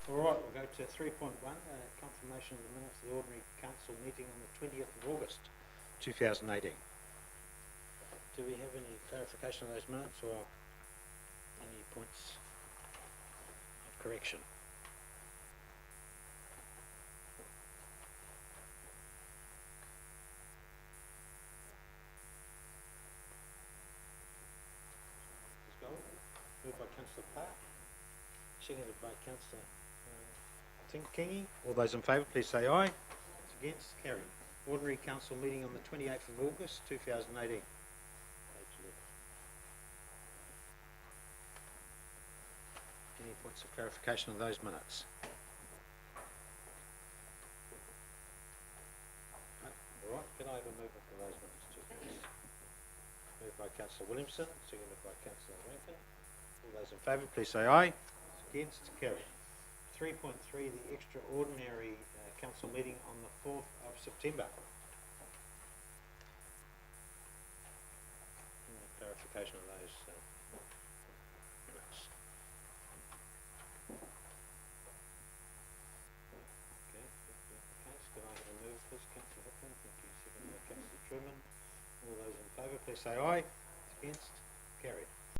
All right, we'll go to 3.1, confirmation of the minutes of the Ordinary Council meeting on the 20th of August 2018. Do we have any clarification of those minutes or any points of correction? Moved by Councillor Park, seconded by Councillor Kingy. All those in favour, please say aye. Against, carried. Ordinary Council meeting on the 28th of August 2018. Any points of clarification of those minutes? All right, can I have a mover for those minutes too, please? Moved by Councillor Williamson, seconded by Councillor Rankin. All those in favour, please say aye. Against, carried. 3.3, the extraordinary council meeting on the 4th of September. Any clarification of those minutes? Okay, if that's the case, can I have a move, please, Councillor Hopkins? Thank you. Seconded by Councillor Truman. All those in favour, please say aye. Against, carried.